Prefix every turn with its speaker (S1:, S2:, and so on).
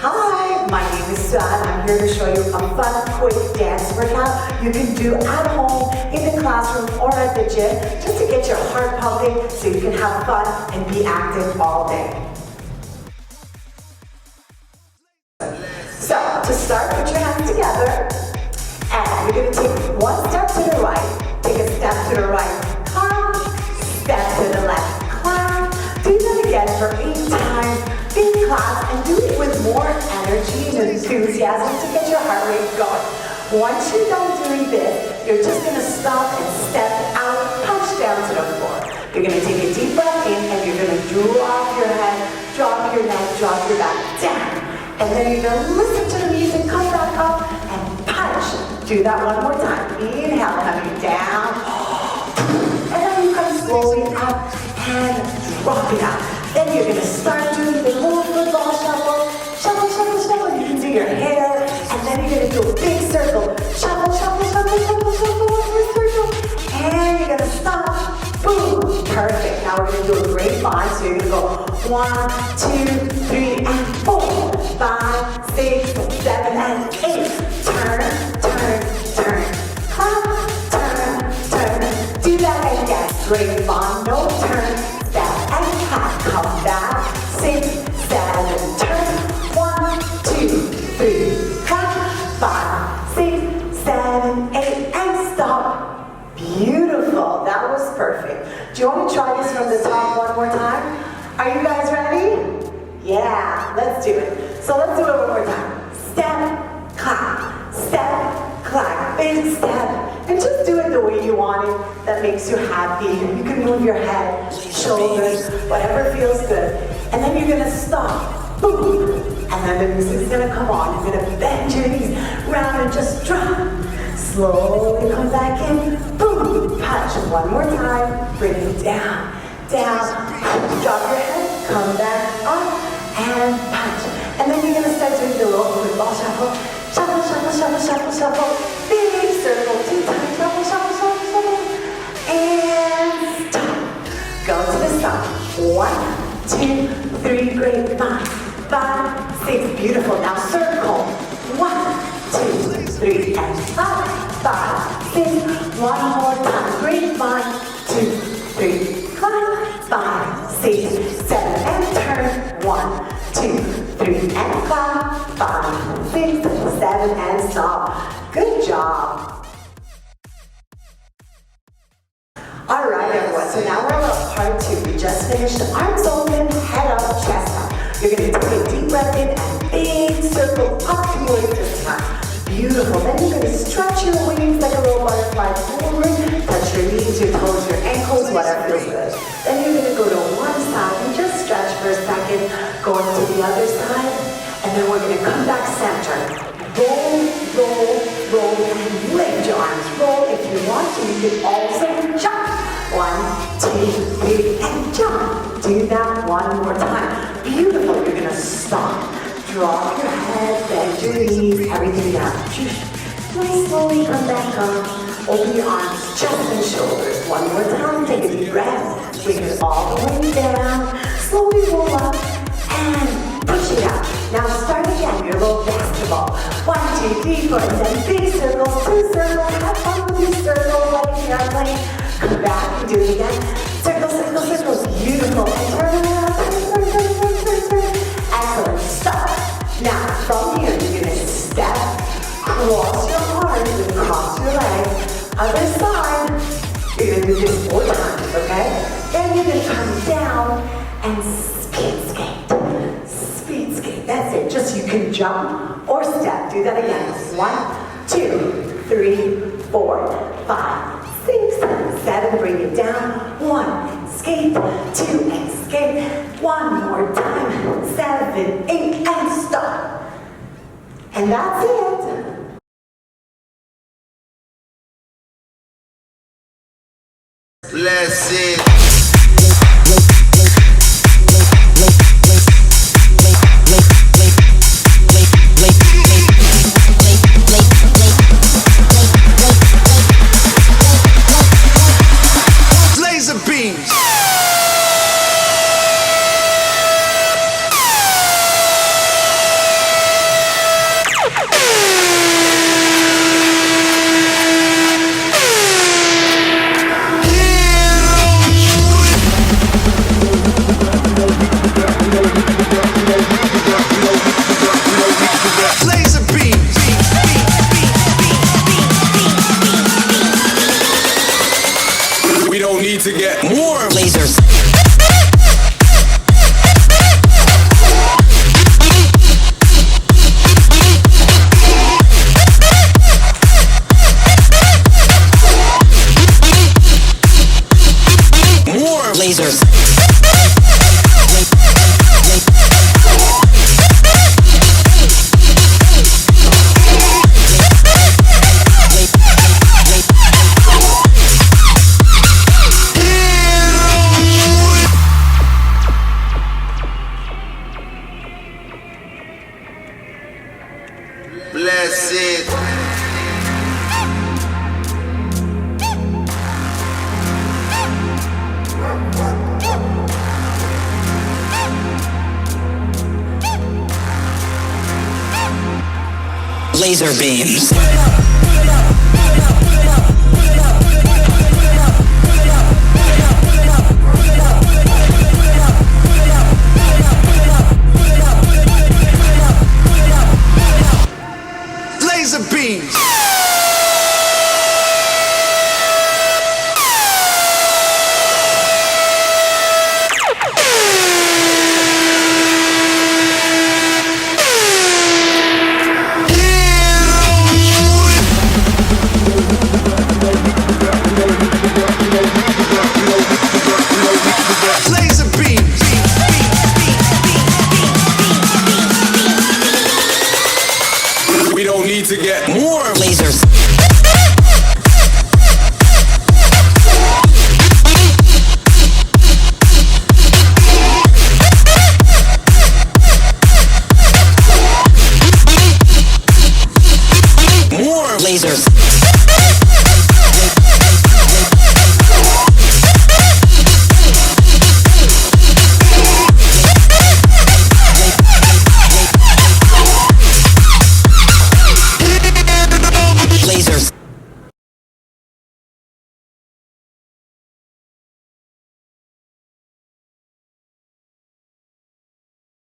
S1: Hi, my name is Swan. I'm here to show you a fun, quick dance workout you can do at home, in the classroom, or at the gym, just to get your heart pumping so you can have fun and be active all day. So, to start, put your hands together, and you're going to take one step to the right, take a step to the right, clap, step to the left, clap. Do that again for 8 times. Big clap, and do it with more energy and enthusiasm to get your heart rate going. Once you're done doing this, you're just going to stop and step out, punch down to the floor. You're going to take a deep breath in, and you're going to drop your head, drop your neck, drop your back down. And then you're going to listen to the music, come back up, and punch. Do that one more time. Inhale, coming down. And then you come slowly up and drop it out. Then you're going to start doing the little football shuffle. Shuffle, shuffle, shuffle. You can do your hair. And then you're going to do a big circle. Shuffle, shuffle, shuffle, shuffle, shuffle. One more circle. And you're going to stop. Boom. Perfect. Now we're going to do a grapevine. So you're going to go 1, 2, 3, and 4. 5, 6, 7, and 8. Turn, turn, turn. Clap, turn, turn. Do that again. Grapevine. No turn. Step and clap. Come back. 6, 7, turn. 1, 2, 3. Clap. 5, 6, 7, 8, and stop. Beautiful. That was perfect. Do you want to try this from the top one more time? Are you guys ready? Yeah, let's do it. So let's do it one more time. Step, clap, step, clap, big step. And just do it the way you want it, that makes you happy. You can move your head, shoulders, whatever feels good. And then you're gonna stop, boom. And then the music's gonna come on. You're gonna bend your knees round and just drop. Slowly come back in, boom, punch. One more time, bring it down, down. Drop your head, come back up, and punch. And then you're gonna start doing the little football shuffle. Shuffle, shuffle, shuffle, shuffle, shuffle. Big circle, 2 times, shuffle, shuffle, shuffle, shuffle. And stop. Go to the side. 1, 2, 3, great, 5, 6, beautiful. Now circle. 1, 2, 3, and 5, 6. One more time. Great, 1, 2, 3, 5, 6, 7, and turn. 1, 2, 3, and clap. 5, 6, 7, and stop. Good job. All right, everyone. So now we're on part 2. We just finished arms open, head up, chest up. You're going to take a deep breath in and big circle up towards the sky. Beautiful. Then you're going to stretch your wings like a little butterfly forward. Touch your knees, your toes, your ankles, whatever feels good. Then you're going to go to one side and just stretch for a second. Going to the other side. And then we're going to come back center. Roll, roll, roll, and lift your arms. Roll if you want to. You can also jump. 1, 2, 3, and jump. Do that one more time. Beautiful. You're going to stop. Drop your head, bend your knees, everything down. Nice, slowly come back up. Open your arms, chest and shoulders. One more time, take a deep breath. Bring it all the way down. Slowly roll up and push it out. Now start again, your little basketball. 1, 2, 3, 4, and then big circles, 2 circles. Have fun with your circles like an airplane. Come back and do it again. Circle, circle, circles. Beautiful. And turn around. Turn, turn, turn, turn, turn, turn. Excellent. Stop. Now, from here, you're going to step, cross your arms, and cross your legs. Other side. You're going to do this 4 times, okay? Then you're going to come down and speed skate. Speed skate. That's it. Just you can jump or step. Do that again. 1, 2, 3, 4, 5, 6, 7. Bring it down. 1, skate. 2, and skate. One more time. 7, 8, and stop. And that's it.
S2: Bless it. Laser beams. Bless it.
S3: Laser beams.